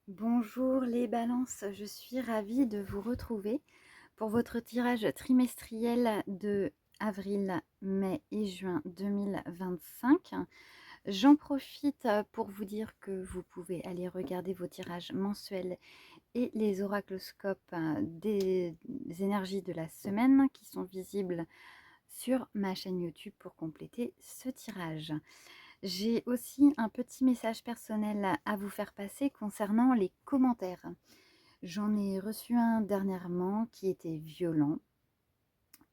Bonjour les balances, je suis ravie de vous retrouver pour votre tirage trimestriel de avril, mai et juin 2025. J'en profite pour vous dire que vous pouvez aller regarder vos tirages mensuels et les oracloscopes des énergies de la semaine qui sont visibles sur ma chaîne YouTube pour compléter ce tirage. J'ai aussi un petit message personnel à vous faire passer concernant les commentaires. J'en ai reçu un dernièrement qui était violent.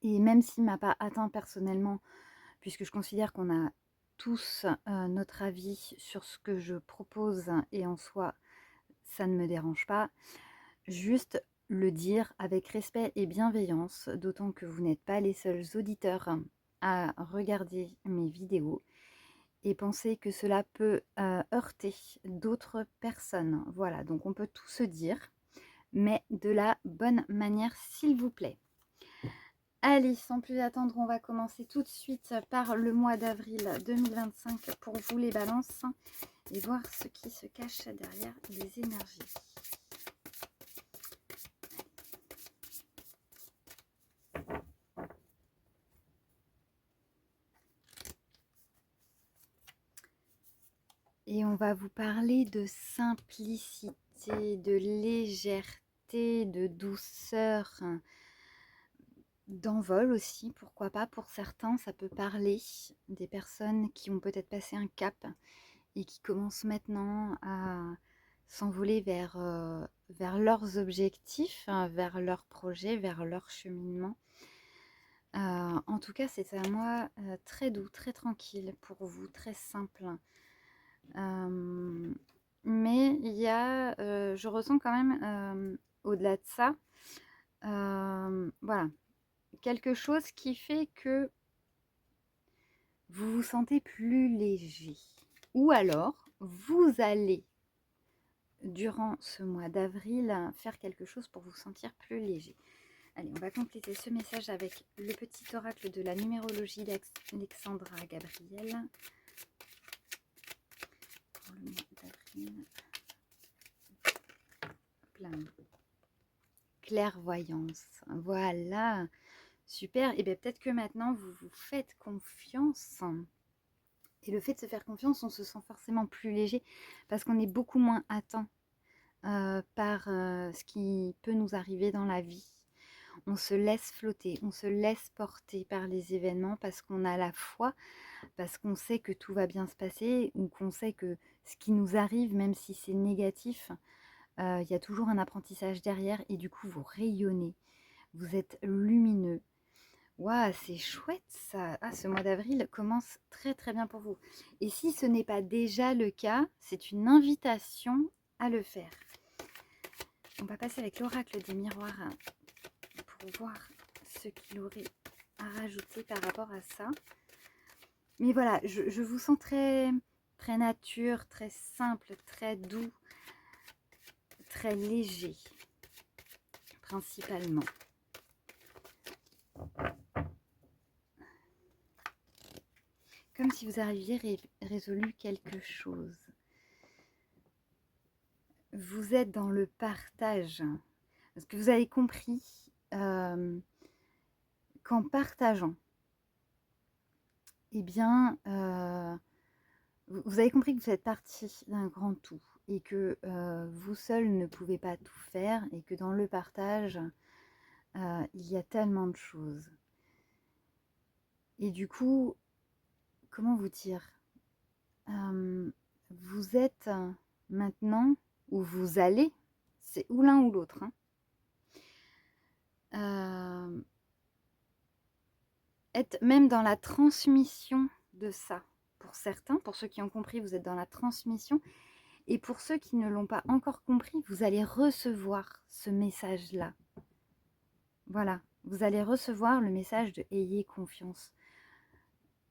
Et même s'il ne m'a pas atteint personnellement, puisque je considère qu'on a tous notre avis sur ce que je propose et en soi, ça ne me dérange pas, juste le dire avec respect et bienveillance, d'autant que vous n'êtes pas les seuls auditeurs à regarder mes vidéos et penser que cela peut heurter d'autres personnes. Voilà, donc on peut tout se dire, mais de la bonne manière, s'il vous plaît. Allez, sans plus attendre, on va commencer tout de suite par le mois d'avril 2025 pour vous les balances et voir ce qui se cache derrière les énergies. Et on va vous parler de simplicité, de légèreté, de douceur, d'envol aussi, pourquoi pas. Pour certains, ça peut parler des personnes qui ont peut-être passé un cap et qui commencent maintenant à s'envoler vers leurs objectifs, vers leurs projets, vers leur cheminement. En tout cas, c'est un mois très doux, très tranquille pour vous, très simple. Mais il y a, je ressens quand même, au-delà de ça, voilà, quelque chose qui fait que vous vous sentez plus léger. Ou alors, vous allez, durant ce mois d'avril, faire quelque chose pour vous sentir plus léger. Allez, on va compléter ce message avec le petit oracle de la numérologie d'Alexandra Gabriel. Pour le mois d'avril. Clairvoyance. Voilà. Super. Et bien peut-être que maintenant, vous vous faites confiance. Et le fait de se faire confiance, on se sent forcément plus léger parce qu'on est beaucoup moins atteint par ce qui peut nous arriver dans la vie. On se laisse flotter, on se laisse porter par les événements parce qu'on a la foi, parce qu'on sait que tout va bien se passer ou qu'on sait que ce qui nous arrive, même si c'est négatif, il y a toujours un apprentissage derrière et du coup vous rayonnez, vous êtes lumineux. Waouh, c'est chouette ça. Ah, ce mois d'avril commence très très bien pour vous. Et si ce n'est pas déjà le cas, c'est une invitation à le faire. On va passer avec l'oracle des miroirs pour voir ce qu'il aurait à rajouter par rapport à ça. Mais voilà, je vous sens très, très nature, très simple, très doux, très léger, principalement. Comme si vous aviez résolu quelque chose. Vous êtes dans le partage. Parce que vous avez compris qu'en partageant, eh bien, vous avez compris que vous êtes partie d'un grand tout et que vous seul ne pouvez pas tout faire et que dans le partage, il y a tellement de choses. Et du coup, comment vous dire, vous êtes maintenant où vous allez, c'est ou l'un ou l'autre, hein, être même dans la transmission de ça. Pour certains, pour ceux qui ont compris, vous êtes dans la transmission. Et pour ceux qui ne l'ont pas encore compris, vous allez recevoir ce message-là. Voilà, vous allez recevoir le message de « ayez confiance ».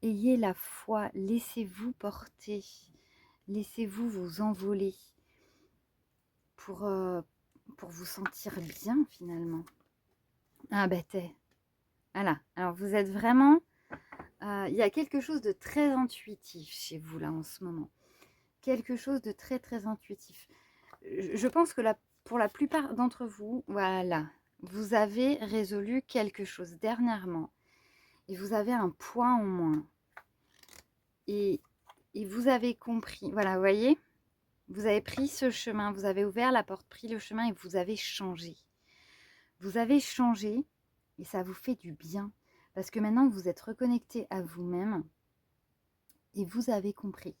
Ayez la foi, laissez-vous porter, laissez-vous vous envoler pour vous sentir bien finalement. Ah ben voilà, alors vous êtes vraiment... Il y a quelque chose de très intuitif chez vous là en ce moment. Quelque chose de très très intuitif. je pense que pour la plupart d'entre vous, voilà, vous avez résolu quelque chose dernièrement et vous avez un point en moins. Et vous avez compris, voilà, vous voyez, vous avez pris ce chemin, vous avez ouvert la porte, pris le chemin et vous avez changé. Vous avez changé et ça vous fait du bien parce que maintenant vous êtes reconnecté à vous-même et vous avez compris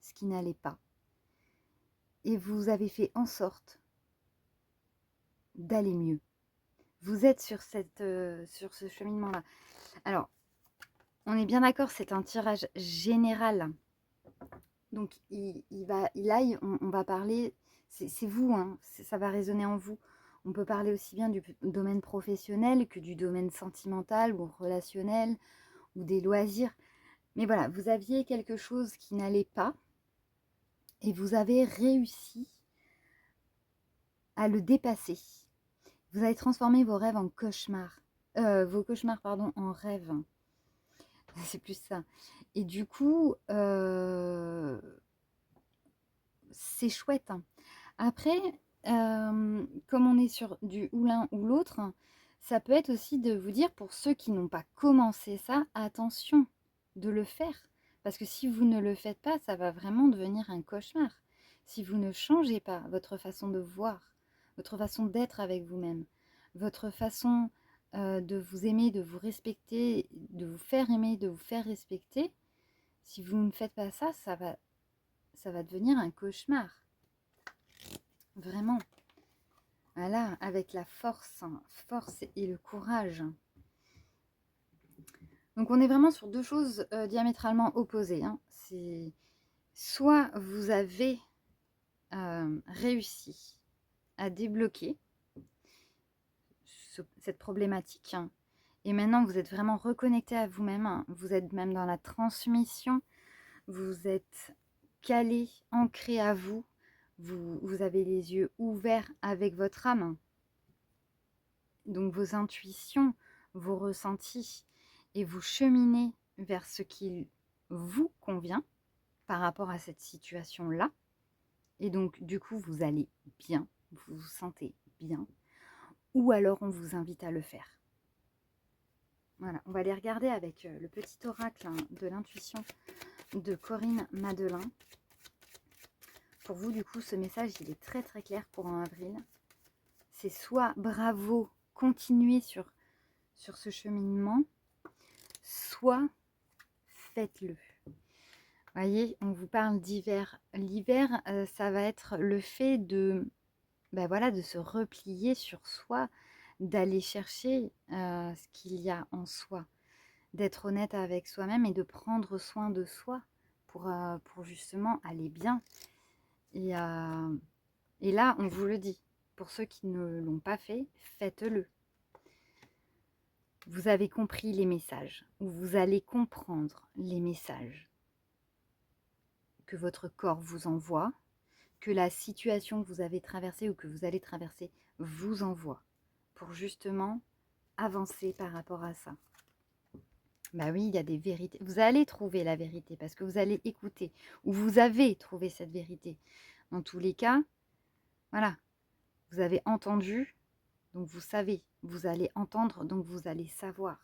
ce qui n'allait pas. Et vous avez fait en sorte d'aller mieux. Vous êtes sur ce cheminement-là. Alors, on est bien d'accord, c'est un tirage général. Donc, on va parler, c'est vous, hein, ça va résonner en vous. On peut parler aussi bien du domaine professionnel que du domaine sentimental ou relationnel ou des loisirs. Mais voilà, vous aviez quelque chose qui n'allait pas et vous avez réussi à le dépasser. Vous avez transformé vos rêves en cauchemars. Vos cauchemars, pardon, en rêves. C'est plus ça. Et du coup, c'est chouette. Après, comme on est sur du ou l'un ou l'autre, ça peut être aussi de vous dire, pour ceux qui n'ont pas commencé ça, attention de le faire. Parce que si vous ne le faites pas, ça va vraiment devenir un cauchemar. Si vous ne changez pas votre façon de voir, votre façon d'être avec vous-même, votre façon de vous aimer, de vous respecter, de vous faire aimer, de vous faire respecter, si vous ne faites pas ça, ça va devenir un cauchemar. Vraiment. Voilà, avec la force et le courage. Donc on est vraiment sur deux choses diamétralement opposées. Hein. C'est soit vous avez réussi à débloquer cette problématique hein, et maintenant vous êtes vraiment reconnecté à vous-même. Hein. Vous êtes même dans la transmission. Vous êtes calé, ancré à vous. Vous avez les yeux ouverts avec votre âme. Donc vos intuitions, vos ressentis, et vous cheminez vers ce qui vous convient par rapport à cette situation-là. Et donc du coup, vous allez bien, vous vous sentez bien, ou alors on vous invite à le faire. Voilà, on va aller regarder avec le petit oracle hein, de l'intuition de Corinne Madelin. Pour vous, du coup, ce message, il est très très clair pour en avril. C'est soit bravo, continuez sur ce cheminement, soit faites-le. Voyez, on vous parle d'hiver. L'hiver, ça va être le fait de, voilà, de se replier sur soi, d'aller chercher ce qu'il y a en soi, d'être honnête avec soi-même et de prendre soin de soi pour justement aller bien. Et là, on vous le dit, pour ceux qui ne l'ont pas fait, faites-le. Vous avez compris les messages, ou vous allez comprendre les messages que votre corps vous envoie, que la situation que vous avez traversée ou que vous allez traverser vous envoie, pour justement avancer par rapport à ça. Bah oui, il y a des vérités. Vous allez trouver la vérité parce que vous allez écouter, ou vous avez trouvé cette vérité. Dans tous les cas, voilà, vous avez entendu, donc vous savez. Vous allez entendre, donc vous allez savoir.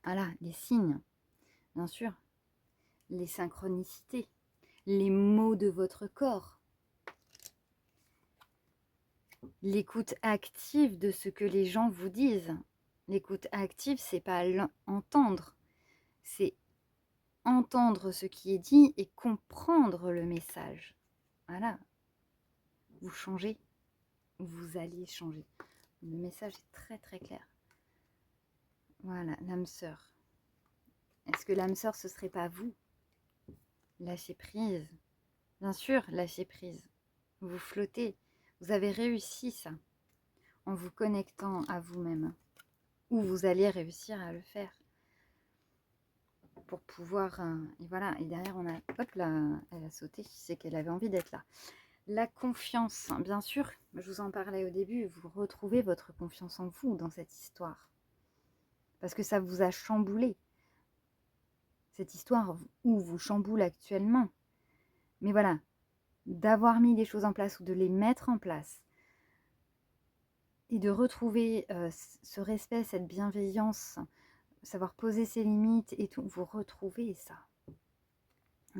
Voilà, les signes, bien sûr, les synchronicités, les mots de votre corps, l'écoute active de ce que les gens vous disent. L'écoute active, c'est pas entendre, c'est entendre ce qui est dit et comprendre le message. Voilà, vous changez, vous allez changer. Le message est très très clair. Voilà, l'âme sœur. Est-ce que l'âme sœur, ce serait pas vous? Lâchez prise. Bien sûr, lâchez prise. Vous flottez. Vous avez réussi ça en vous connectant à vous-même. Ou vous allez réussir à le faire. Pour pouvoir... et voilà, et derrière on a... Hop là, elle a sauté, c'est qu'elle avait envie d'être là. La confiance, bien sûr, je vous en parlais au début, vous retrouvez votre confiance en vous dans cette histoire. Parce que ça vous a chamboulé. Cette histoire où vous chamboule actuellement, Mais voilà, d'avoir mis des choses en place ou de les mettre en place et de retrouver ce respect, cette bienveillance, savoir poser ses limites et tout, vous retrouvez ça. Vous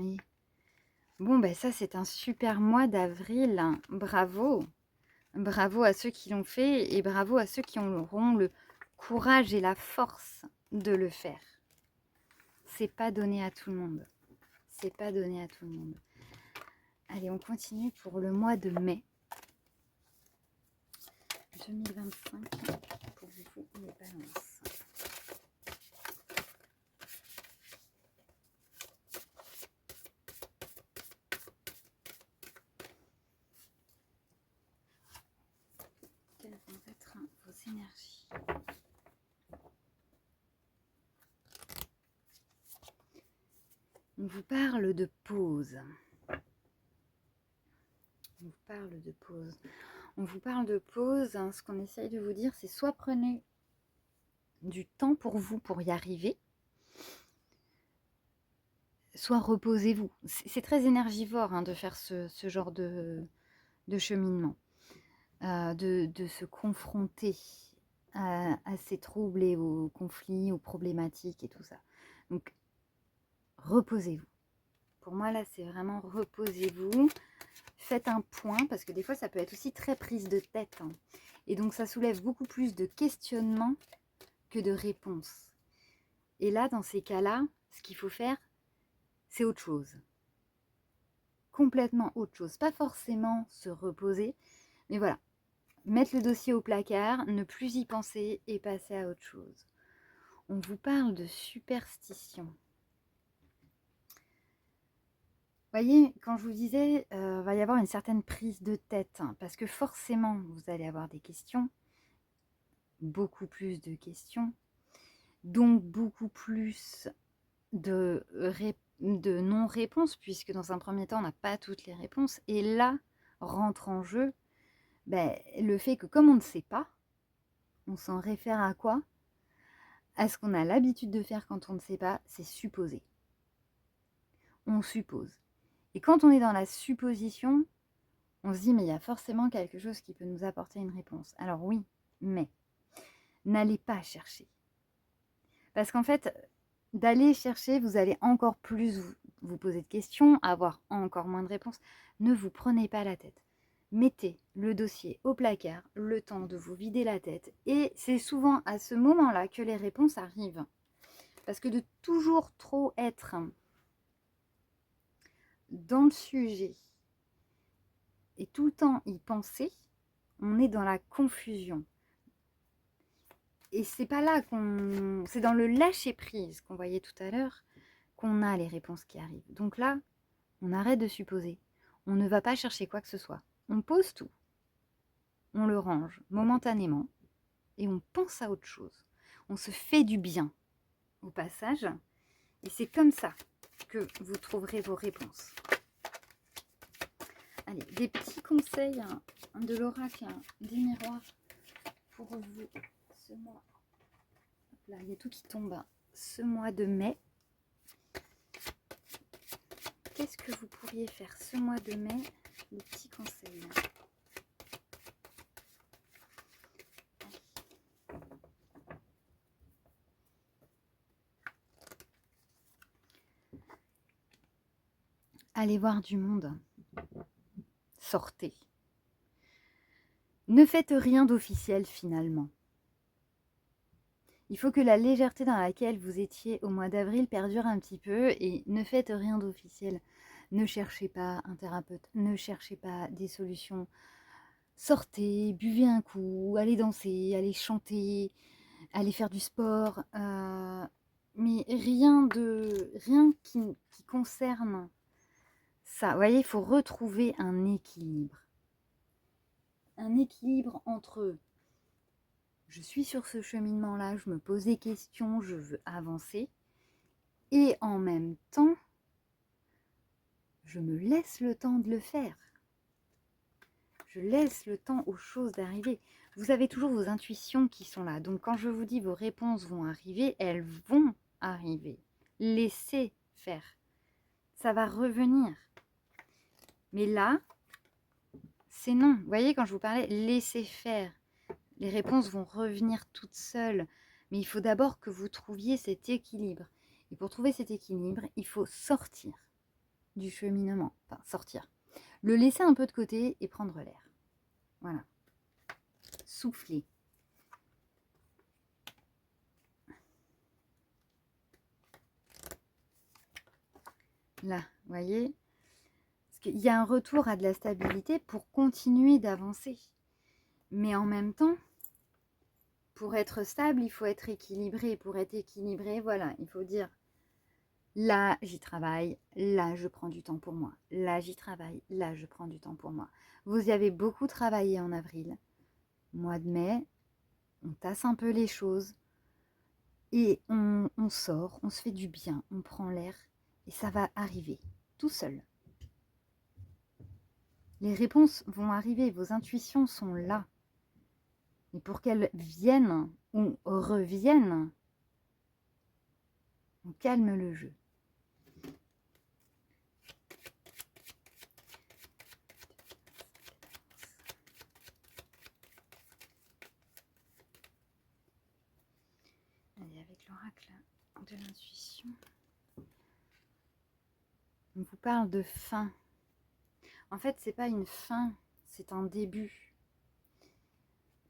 voyez? Bon, ben ça, c'est un super mois d'avril. Bravo! Bravo à ceux qui l'ont fait et bravo à ceux qui auront le courage et la force de le faire. C'est pas donné à tout le monde. C'est pas donné à tout le monde. Allez, on continue pour le mois de mai 2025 pour vous les balances. Quelles vont être vos énergies? On vous parle de pause. On vous parle de pause. On vous parle de pause. Hein, ce qu'on essaye de vous dire, c'est soit prenez du temps pour vous pour y arriver, soit reposez-vous. C'est très énergivore hein, de faire ce genre de cheminement, de se confronter à ces troubles et aux conflits, aux problématiques et tout ça. Donc, reposez-vous. Pour moi, là, c'est vraiment reposez-vous. Faites un point, parce que des fois, ça peut être aussi très prise de tête. Hein. Et donc, ça soulève beaucoup plus de questionnements que de réponses. Et là, dans ces cas-là, ce qu'il faut faire, c'est autre chose. Complètement autre chose. Pas forcément se reposer, mais voilà. Mettre le dossier au placard, ne plus y penser et passer à autre chose. On vous parle de superstition. Voyez, quand je vous disais, va y avoir une certaine prise de tête, hein, parce que forcément, vous allez avoir des questions, beaucoup plus de questions, donc beaucoup plus de non-réponses, puisque dans un premier temps, on n'a pas toutes les réponses. Et là, rentre en jeu le fait que comme on ne sait pas, on s'en réfère à quoi? À ce qu'on a l'habitude de faire quand on ne sait pas, c'est supposer. On suppose. Et quand on est dans la supposition, on se dit mais il y a forcément quelque chose qui peut nous apporter une réponse. Alors oui, mais n'allez pas chercher. Parce qu'en fait, d'aller chercher, vous allez encore plus vous poser de questions, avoir encore moins de réponses. Ne vous prenez pas la tête. Mettez le dossier au placard, le temps de vous vider la tête. Et c'est souvent à ce moment-là que les réponses arrivent. Parce que de toujours trop être dans le sujet et tout le temps y penser, on est dans la confusion. Et c'est pas là qu'on... C'est dans le lâcher-prise qu'on voyait tout à l'heure qu'on a les réponses qui arrivent. Donc là, on arrête de supposer. On ne va pas chercher quoi que ce soit. On pose tout. On le range momentanément et on pense à autre chose. On se fait du bien au passage. Et c'est comme ça que vous trouverez vos réponses. Allez, des petits conseils de l'oracle, des miroirs pour vous ce mois. Hop là, il y a tout qui tombe. Ce mois de mai. Qu'est-ce que vous pourriez faire ce mois de mai? Les petits conseils. Allez voir du monde. Sortez. Ne faites rien d'officiel finalement. Il faut que la légèreté dans laquelle vous étiez au mois d'avril perdure un petit peu et ne faites rien d'officiel. Ne cherchez pas un thérapeute, ne cherchez pas des solutions. Sortez, buvez un coup, allez danser, allez chanter, allez faire du sport. Mais rien qui concerne ça. Vous voyez, il faut retrouver un équilibre. Un équilibre entre je suis sur ce cheminement-là, je me pose des questions, je veux avancer. Et en même temps, je me laisse le temps de le faire. Je laisse le temps aux choses d'arriver. Vous avez toujours vos intuitions qui sont là. Donc quand je vous dis vos réponses vont arriver, elles vont arriver. Laissez faire. Ça va revenir. Mais là, c'est non. Vous voyez, quand je vous parlais, laissez faire. Les réponses vont revenir toutes seules. Mais il faut d'abord que vous trouviez cet équilibre. Et pour trouver cet équilibre, il faut sortir du cheminement. Enfin, sortir. Le laisser un peu de côté et prendre l'air. Voilà. Souffler. Là, vous voyez, parce qu'il y a un retour à de la stabilité pour continuer d'avancer. Mais en même temps, pour être stable, il faut être équilibré. Pour être équilibré, voilà, il faut dire, là, j'y travaille, là, je prends du temps pour moi. Là, j'y travaille, là, je prends du temps pour moi. Vous y avez beaucoup travaillé en avril. Mois de mai, on tasse un peu les choses. Et on sort, on se fait du bien, on prend l'air. Et ça va arriver, tout seul. Les réponses vont arriver, vos intuitions sont là. Et pour qu'elles viennent ou reviennent, on calme le jeu. Allez, avec l'oracle de l'intuition, on vous parle de fin. En fait, c'est pas une fin, c'est un début.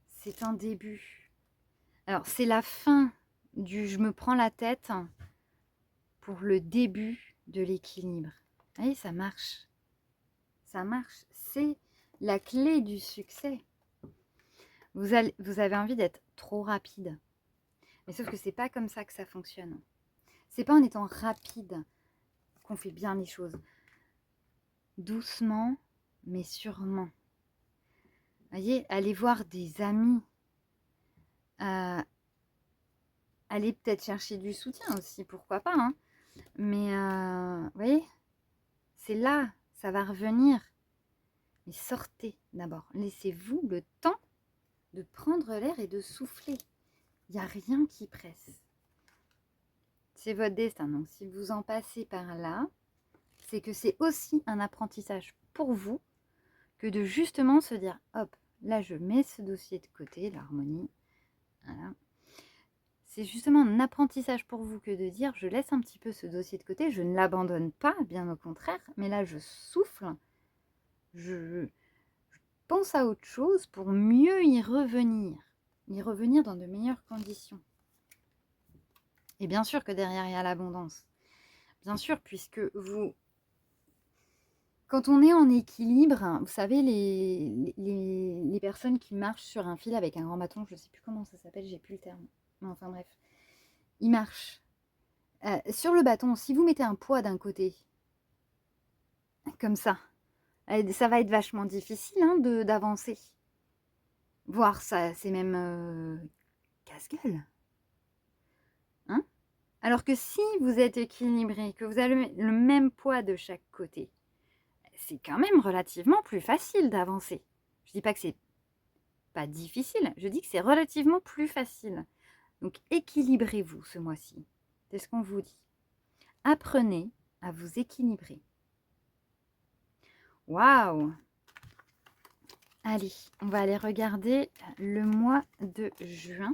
C'est un début. Alors, c'est la fin du je me prends la tête pour le début de l'équilibre. Vous voyez, ça marche. Ça marche. C'est la clé du succès. Vous avez envie d'être trop rapide. Mais sauf que c'est pas comme ça que ça fonctionne. C'est pas en étant rapide qu'on fait bien les choses. Doucement, mais sûrement. Voyez, allez voir des amis. Allez peut-être chercher du soutien aussi, pourquoi pas. Hein. Mais, vous voyez, c'est là, ça va revenir. Mais sortez d'abord. Laissez-vous le temps de prendre l'air et de souffler. Il n'y a rien qui presse. C'est votre destin. Donc, si vous en passez par là, c'est que c'est aussi un apprentissage pour vous que de justement se dire, hop, là, je mets ce dossier de côté, l'harmonie. Voilà. C'est justement un apprentissage pour vous que de dire, je laisse un petit peu ce dossier de côté, je ne l'abandonne pas, bien au contraire, mais là, je souffle, je pense à autre chose pour mieux y revenir dans de meilleures conditions. Et bien sûr que derrière, il y a l'abondance. Bien sûr, puisque vous... Quand on est en équilibre, vous savez, les personnes qui marchent sur un fil avec un grand bâton, je ne sais plus comment ça s'appelle, j'ai plus le terme. Mais enfin bref, ils marchent. Sur le bâton, si vous mettez un poids d'un côté, comme ça va être vachement difficile hein, d'avancer. Voire ça, c'est même casse-gueule. Hein? Alors que si vous êtes équilibré, que vous avez le même poids de chaque côté, c'est quand même relativement plus facile d'avancer. Je dis pas que c'est pas difficile, je dis que c'est relativement plus facile. Donc équilibrez-vous ce mois-ci. C'est ce qu'on vous dit. Apprenez à vous équilibrer. Waouh! Allez, on va aller regarder le mois de juin.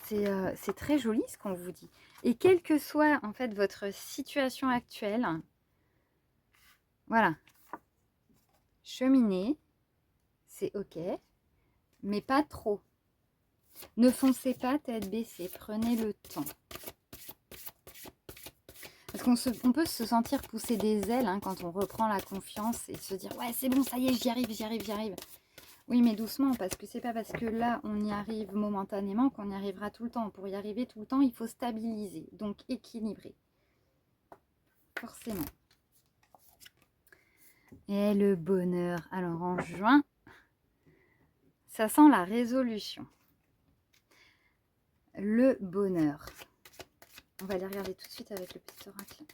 C'est très joli ce qu'on vous dit. Et quelle que soit en fait votre situation actuelle, voilà, cheminer, c'est ok, mais pas trop. Ne foncez pas tête baissée, prenez le temps. Parce qu'on peut se sentir pousser des ailes hein, quand on reprend la confiance et se dire « Ouais, c'est bon, ça y est, j'y arrive, j'y arrive, j'y arrive. » Oui, mais doucement, parce que c'est pas parce que là, on y arrive momentanément qu'on y arrivera tout le temps. Pour y arriver tout le temps, il faut stabiliser, donc équilibrer. Forcément. Et le bonheur. Alors, en juin, ça sent la résolution. Le bonheur. On va aller regarder tout de suite avec le petit oracle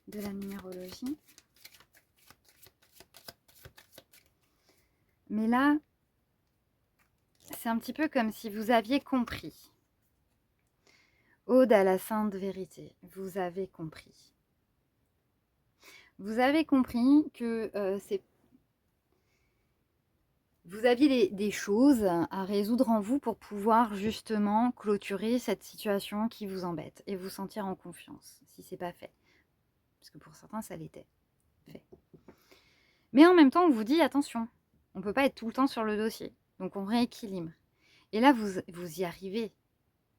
de la numérologie. Mais là, c'est un petit peu comme si vous aviez compris. Ode à la sainte vérité, vous avez compris. Vous avez compris que vous aviez des choses à résoudre en vous pour pouvoir justement clôturer cette situation qui vous embête et vous sentir en confiance, si c'est pas fait. Parce que pour certains, ça l'était fait. Mais en même temps, on vous dit attention, on ne peut pas être tout le temps sur le dossier. Donc on rééquilibre. Et là, vous y arrivez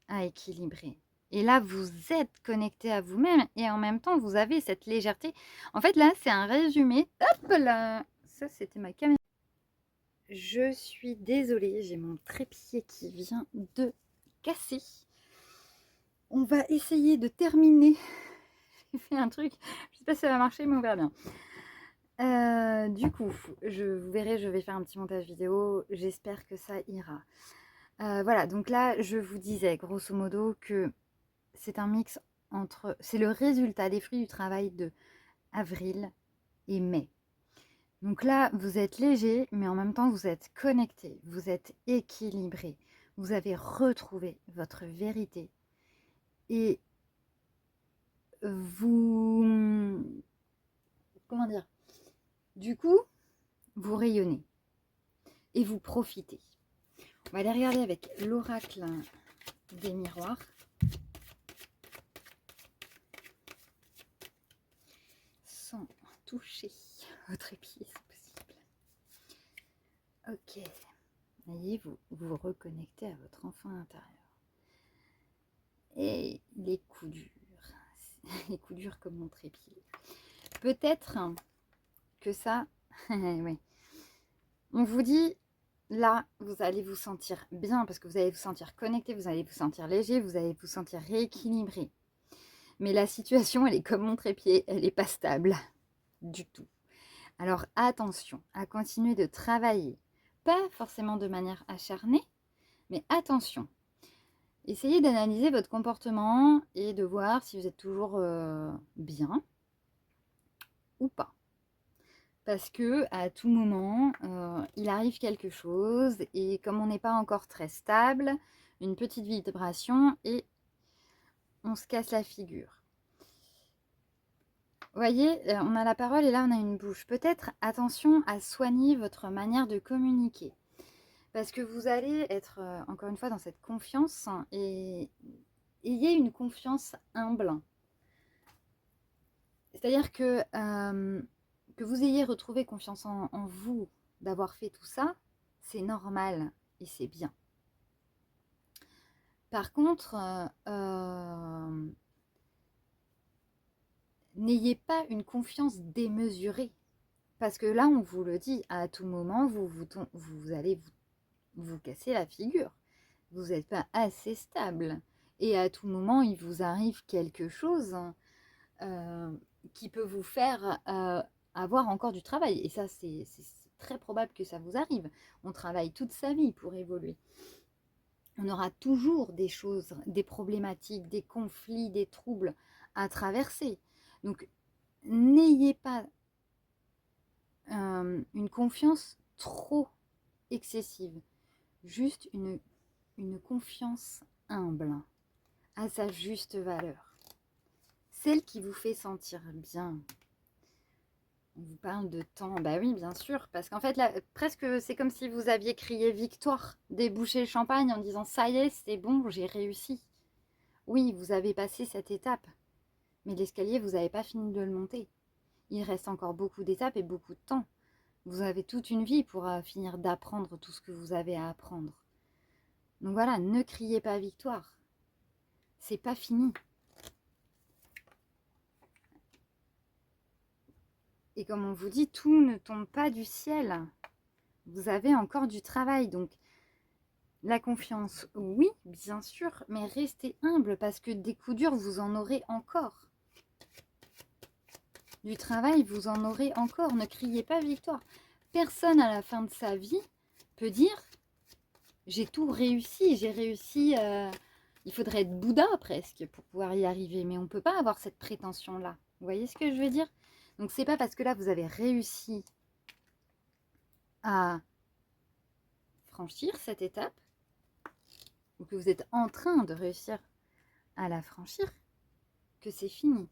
à équilibrer. Et là, vous êtes connecté à vous-même et en même temps, vous avez cette légèreté. En fait, là, c'est un résumé. Hop là, ça, c'était ma caméra. Je suis désolée, j'ai mon trépied qui vient de casser. On va essayer de terminer. J'ai fait un truc, je sais pas si ça va marcher, mais on verra bien. Du coup, vous verrez, je vais faire un petit montage vidéo. J'espère que ça ira. Voilà, donc là, je vous disais grosso modo que c'est un mix entre... C'est le résultat des fruits du travail de avril et mai. Donc là, vous êtes léger, mais en même temps, vous êtes connecté, vous êtes équilibré. Vous avez retrouvé votre vérité. Et vous... Comment dire? Du coup, vous rayonnez et vous profitez. On va aller regarder avec l'oracle des miroirs. Sans toucher votre épied, c'est possible. Ok. Voyez, vous reconnectez à votre enfant intérieur. Et les coups durs. Les coups durs comme mon trépied. Peut-être que ça... ouais. On vous dit, là, vous allez vous sentir bien parce que vous allez vous sentir connecté, vous allez vous sentir léger, vous allez vous sentir rééquilibré. Mais la situation, elle est comme mon trépied, elle n'est pas stable du tout. Alors attention à continuer de travailler, pas forcément de manière acharnée, mais attention. Essayez d'analyser votre comportement et de voir si vous êtes toujours bien ou pas. Parce que à tout moment, il arrive quelque chose et comme on n'est pas encore très stable, une petite vibration et on se casse la figure. Vous voyez, on a la parole et là on a une bouche. Peut-être attention à soigner votre manière de communiquer. Parce que vous allez être, encore une fois, dans cette confiance et ayez une confiance humble. C'est-à-dire que vous ayez retrouvé confiance en vous, d'avoir fait tout ça, c'est normal et c'est bien. Par contre, n'ayez pas une confiance démesurée. Parce que là, on vous le dit, à tout moment, vous allez vous casser la figure. Vous n'êtes pas assez stable. Et à tout moment, il vous arrive quelque chose qui peut vous faire avoir encore du travail. Et ça, c'est très probable que ça vous arrive. On travaille toute sa vie pour évoluer. On aura toujours des choses, des problématiques, des conflits, des troubles à traverser. Donc, n'ayez pas une confiance trop excessive. Juste une confiance humble à sa juste valeur. Celle qui vous fait sentir bien. On vous parle de temps, bah oui, bien sûr, parce qu'en fait, là, presque, c'est comme si vous aviez crié victoire, débouché le champagne en disant ça y est, c'est bon, j'ai réussi. Oui, vous avez passé cette étape, mais l'escalier, vous n'avez pas fini de le monter. Il reste encore beaucoup d'étapes et beaucoup de temps. Vous avez toute une vie pour finir d'apprendre tout ce que vous avez à apprendre. Donc voilà, ne criez pas victoire. C'est pas fini. Et comme on vous dit, tout ne tombe pas du ciel. Vous avez encore du travail. Donc, la confiance, oui, bien sûr, mais restez humble parce que des coups durs, vous en aurez encore. Du travail, vous en aurez encore. Ne criez pas victoire. Personne à la fin de sa vie peut dire « j'ai tout réussi, j'ai réussi... Il faudrait être Bouddha presque pour pouvoir y arriver. Mais on ne peut pas avoir cette prétention-là. Vous voyez ce que je veux dire? Donc, c'est pas parce que là, vous avez réussi à franchir cette étape ou que vous êtes en train de réussir à la franchir que c'est fini.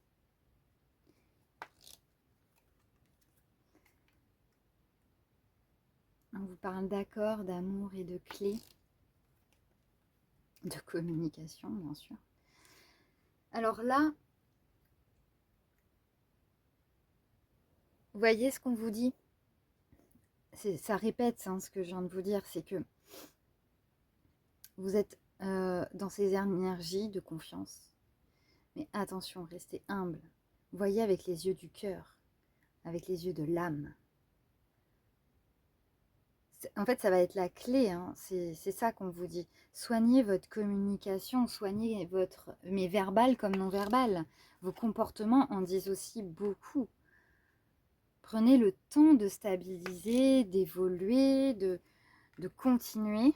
vous parle d'accord, d'amour et de clés, de communication, bien sûr. Alors là, vous voyez ce qu'on vous dit? Ça répète hein, ce que je viens de vous dire, c'est que vous êtes dans ces énergies de confiance. Mais attention, restez humble. Voyez avec les yeux du cœur, avec les yeux de l'âme. En fait, ça va être la clé, hein. C'est ça qu'on vous dit. Soignez votre communication, soignez votre... mais verbal comme non verbal. Vos comportements en disent aussi beaucoup. Prenez le temps de stabiliser, d'évoluer, de continuer.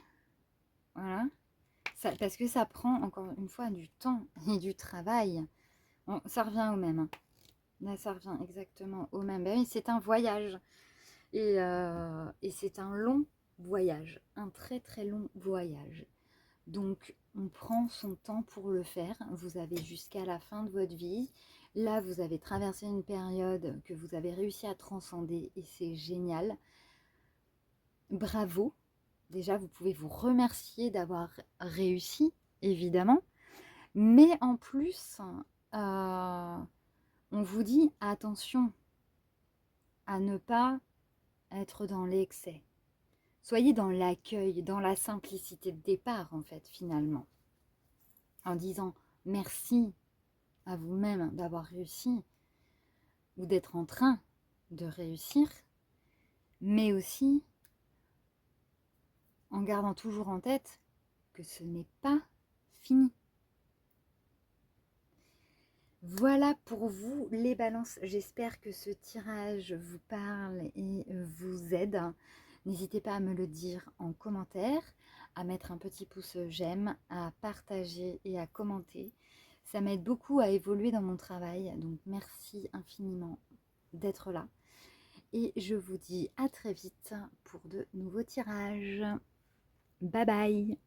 Voilà. Parce que ça prend, encore une fois, du temps et du travail. Bon, ça revient au même. Hein. Là, ça revient exactement au même. Ben oui, c'est un voyage. Et c'est un long voyage. Un très très long voyage. Donc, on prend son temps pour le faire. Vous avez jusqu'à la fin de votre vie. Là, vous avez traversé une période que vous avez réussi à transcender et c'est génial. Bravo. Déjà, vous pouvez vous remercier d'avoir réussi, évidemment. Mais en plus, on vous dit attention à ne pas être dans l'excès. Soyez dans l'accueil, dans la simplicité de départ, en fait, finalement. En disant merci à vous-même d'avoir réussi ou d'être en train de réussir, mais aussi en gardant toujours en tête que ce n'est pas fini. Voilà pour vous les balances. J'espère que ce tirage vous parle et vous aide. N'hésitez pas à me le dire en commentaire, à mettre un petit pouce j'aime, à partager et à commenter. Ça m'aide beaucoup à évoluer dans mon travail. Donc merci infiniment d'être là. Et je vous dis à très vite pour de nouveaux tirages. Bye bye!